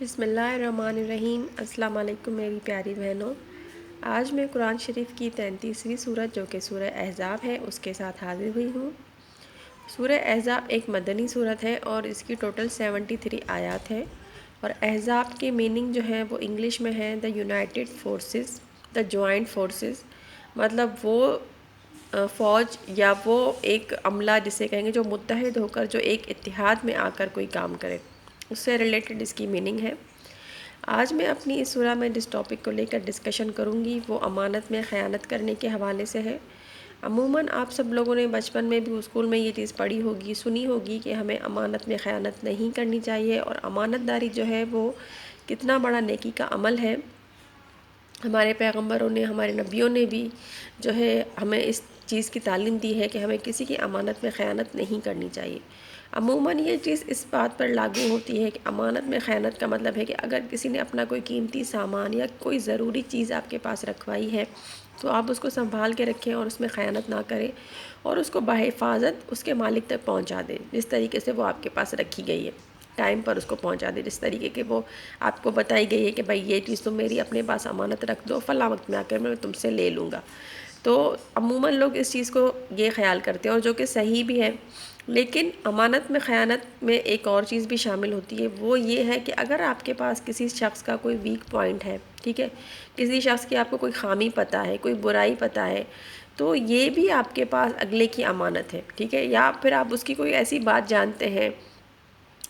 بسم اللہ الرحمن الرحیم۔ السلام علیکم میری پیاری بہنوں۔ آج میں قرآن شریف کی 33ویں سورت جو کہ سورہ احزاب ہے اس کے ساتھ حاضر ہوئی ہوں۔ سورہ احزاب ایک مدنی سورت ہے اور اس کی ٹوٹل 73 آیات ہے، اور احزاب کے میننگ جو ہے وہ انگلش میں ہے the United forces, the joint forces, مطلب وہ فوج یا وہ ایک عملہ جسے کہیں گے جو متحد ہو کر جو ایک اتحاد میں آ کر کوئی کام کرے، اس سے ریلیٹڈ اس کی میننگ ہے۔ آج میں اپنی اس سورہ میں جس ٹاپک کو لے کر ڈسکشن کروں گی وہ امانت میں خیانت کرنے کے حوالے سے ہے۔ عموماً آپ سب لوگوں نے بچپن میں بھی اسکول میں یہ چیز پڑھی ہوگی، سنی ہوگی کہ ہمیں امانت میں خیانت نہیں کرنی چاہیے، اور امانت داری جو ہے وہ کتنا بڑا نیکی کا عمل ہے۔ ہمارے پیغمبروں نے، ہمارے نبیوں نے بھی جو ہے ہمیں اس چیز کی تعلیم دی ہے کہ ہمیں کسی کی امانت میں خیانت نہیں کرنی چاہیے۔ عموماً یہ چیز اس بات پر لاگو ہوتی ہے کہ امانت میں خیانت کا مطلب ہے کہ اگر کسی نے اپنا کوئی قیمتی سامان یا کوئی ضروری چیز آپ کے پاس رکھوائی ہے تو آپ اس کو سنبھال کے رکھیں اور اس میں خیانت نہ کریں، اور اس کو بحفاظت اس کے مالک تک پہنچا دیں جس طریقے سے وہ آپ کے پاس رکھی گئی ہے، ٹائم پر اس کو پہنچا دیں جس طریقے کے وہ آپ کو بتائی گئی ہے کہ بھائی یہ چیز تم میری اپنے پاس امانت رکھ دو، فلاں وقت میں آ کر میں تم سے لے لوں گا۔ تو عموماً لوگ اس چیز کو یہ خیال کرتے ہیں، اور جو کہ صحیح بھی ہے، لیکن امانت میں خیانت میں ایک اور چیز بھی شامل ہوتی ہے، وہ یہ ہے کہ اگر آپ کے پاس کسی شخص کا کوئی ویک پوائنٹ ہے، ٹھیک ہے، کسی شخص کی آپ کو کوئی خامی پتہ ہے، کوئی برائی پتہ ہے، تو یہ بھی آپ کے پاس اگلے کی امانت ہے، ٹھیک ہے، یا پھر آپ اس کی کوئی ایسی بات جانتے ہیں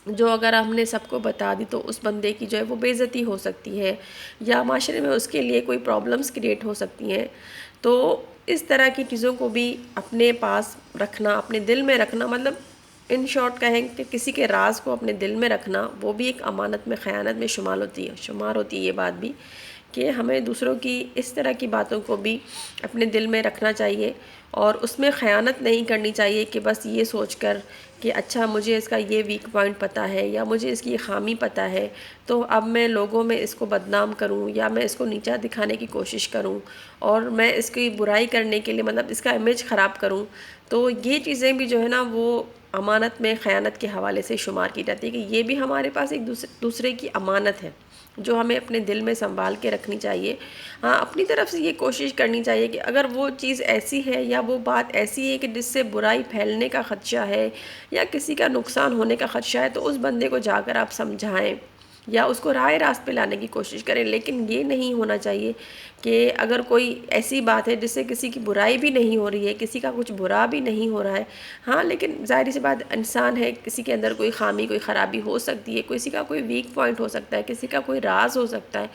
جو اگر ہم نے سب کو بتا دی تو اس بندے کی جو ہے وہ بے عزتی ہو سکتی ہے، یا معاشرے میں اس کے لیے کوئی پرابلمس کریٹ ہو سکتی ہیں۔ تو اس طرح کی چیزوں کو بھی اپنے پاس رکھنا، اپنے دل میں رکھنا، مطلب ان شارٹ کہیں کہ کسی کے راز کو اپنے دل میں رکھنا، وہ بھی ایک امانت میں خیانت میں شمار ہوتی ہے یہ بات بھی، کہ ہمیں دوسروں کی اس طرح کی باتوں کو بھی اپنے دل میں رکھنا چاہیے، اور اس میں خیانت نہیں کرنی چاہیے کہ بس یہ سوچ کر کہ اچھا مجھے اس کا یہ ویک پوائنٹ پتہ ہے یا مجھے اس کی یہ خامی پتہ ہے تو اب میں لوگوں میں اس کو بدنام کروں یا میں اس کو نیچا دکھانے کی کوشش کروں اور میں اس کی برائی کرنے کے لیے مطلب اس کا امیج خراب کروں۔ تو یہ چیزیں بھی جو ہے نا وہ امانت میں خیانت کے حوالے سے شمار کی جاتی ہے، کہ یہ بھی ہمارے پاس ایک دوسرے کی امانت ہے جو ہمیں اپنے دل میں سنبھال کے رکھنی چاہیے۔ ہاں، اپنی طرف سے یہ کوشش کرنی چاہیے کہ اگر وہ چیز ایسی ہے یا وہ بات ایسی ہے کہ جس سے برائی پھیلنے کا خدشہ ہے یا کسی کا نقصان ہونے کا خدشہ ہے تو اس بندے کو جا کر آپ سمجھائیں یا اس کو راہ راست پہ لانے کی کوشش کریں، لیکن یہ نہیں ہونا چاہیے کہ اگر کوئی ایسی بات ہے جس سے کسی کی برائی بھی نہیں ہو رہی ہے، کسی کا کچھ برا بھی نہیں ہو رہا ہے، ہاں لیکن ظاہر سی بات انسان ہے، کسی کے اندر کوئی خامی کوئی خرابی ہو سکتی ہے، کسی کا کوئی ویک پوائنٹ ہو سکتا ہے، کسی کا کوئی راز ہو سکتا ہے،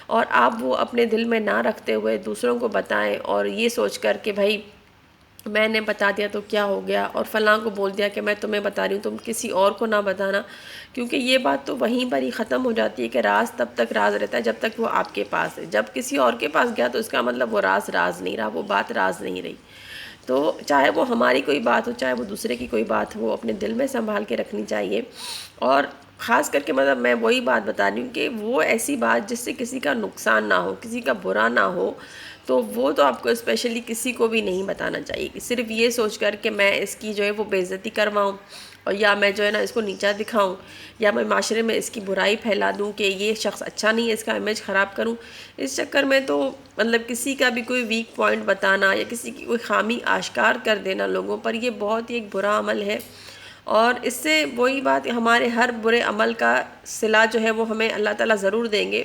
اور آپ وہ اپنے دل میں نہ رکھتے ہوئے دوسروں کو بتائیں اور یہ سوچ کر کہ بھائی میں نے بتا دیا تو کیا ہو گیا، اور فلاں کو بول دیا کہ میں تمہیں بتا رہی ہوں تم کسی اور کو نہ بتانا، کیونکہ یہ بات تو وہیں پر ہی ختم ہو جاتی ہے کہ راز تب تک راز رہتا ہے جب تک وہ آپ کے پاس ہے، جب کسی اور کے پاس گیا تو اس کا مطلب وہ راز نہیں رہا، وہ بات راز نہیں رہی۔ تو چاہے وہ ہماری کوئی بات ہو، چاہے وہ دوسرے کی کوئی بات ہو، وہ اپنے دل میں سنبھال کے رکھنی چاہیے، اور خاص کر کے مطلب میں وہی بات بتا رہی ہوں کہ وہ ایسی بات جس سے کسی کا نقصان نہ ہو، کسی کا برا نہ ہو، تو وہ تو آپ کو اسپیشلی کسی کو بھی نہیں بتانا چاہیے، کہ صرف یہ سوچ کر کہ میں اس کی جو ہے وہ بے عزتی کرواؤں، اور یا میں جو ہے نا اس کو نیچا دکھاؤں، یا میں معاشرے میں اس کی برائی پھیلا دوں کہ یہ شخص اچھا نہیں ہے، اس کا امیج خراب کروں۔ اس چکر میں تو مطلب کسی کا بھی کوئی ویک پوائنٹ بتانا یا کسی کی کوئی خامی آشکار کر دینا لوگوں پر، یہ بہت ہی ایک برا عمل ہے، اور اس سے وہی بات ہمارے ہر برے عمل کا صلہ جو ہے وہ ہمیں اللہ تعالیٰ ضرور دیں گے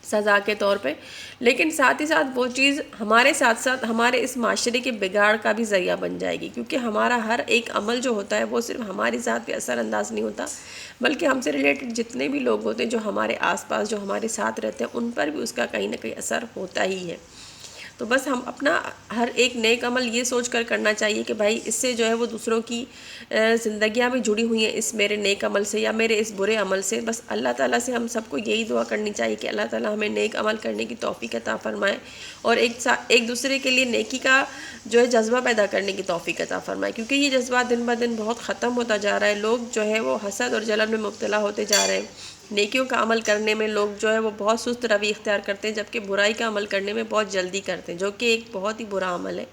سزا کے طور پہ، لیکن ساتھ ہی ساتھ وہ چیز ہمارے ساتھ ساتھ ہمارے اس معاشرے کے بگاڑ کا بھی ذریعہ بن جائے گی، کیونکہ ہمارا ہر ایک عمل جو ہوتا ہے وہ صرف ہماری ذات پہ اثر انداز نہیں ہوتا، بلکہ ہم سے ریلیٹڈ جتنے بھی لوگ ہوتے ہیں جو ہمارے آس پاس جو ہمارے ساتھ رہتے ہیں ان پر بھی اس کا کہیں نہ کہیں اثر ہوتا ہی ہے۔ تو بس ہم اپنا ہر ایک نیک عمل یہ سوچ کر کرنا چاہیے کہ بھائی اس سے جو ہے وہ دوسروں کی زندگیاں بھی جڑی ہوئی ہیں اس میرے نیک عمل سے یا میرے اس برے عمل سے۔ بس اللہ تعالیٰ سے ہم سب کو یہی دعا کرنی چاہیے کہ اللہ تعالیٰ ہمیں نیک عمل کرنے کی توفیق عطا فرمائے، اور ایک دوسرے کے لیے نیکی کا جو ہے جذبہ پیدا کرنے کی توفیق عطا فرمائے، کیونکہ یہ جذبہ دن بدن بہت ختم ہوتا جا رہا ہے، لوگ جو ہے وہ حسد اور جلن میں مبتلا ہوتے جا رہے ہیں، نیکیوں کا عمل کرنے میں لوگ جو ہے وہ بہت سست روی اختیار کرتے ہیں، جبکہ برائی کا عمل کرنے میں بہت جلدی کرتے ہیں، جو کہ ایک بہت ہی برا عمل ہے۔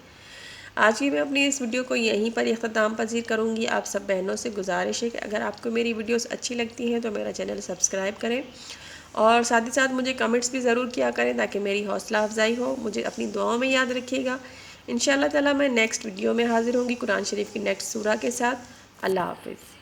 آج کی میں اپنی اس ویڈیو کو یہیں پر اختتام پذیر کروں گی۔ آپ سب بہنوں سے گزارش ہے کہ اگر آپ کو میری ویڈیوز اچھی لگتی ہیں تو میرا چینل سبسکرائب کریں، اور ساتھ ہی ساتھ مجھے کمنٹس بھی ضرور کیا کریں تاکہ میری حوصلہ افزائی ہو۔ مجھے اپنی دعاؤں میں یاد رکھیے گا۔ انشاءاللہ تعالی میں نیکسٹ ویڈیو میں حاضر ہوں گی قرآن شریف کی نیکسٹ سورہ کے ساتھ۔ اللہ حافظ۔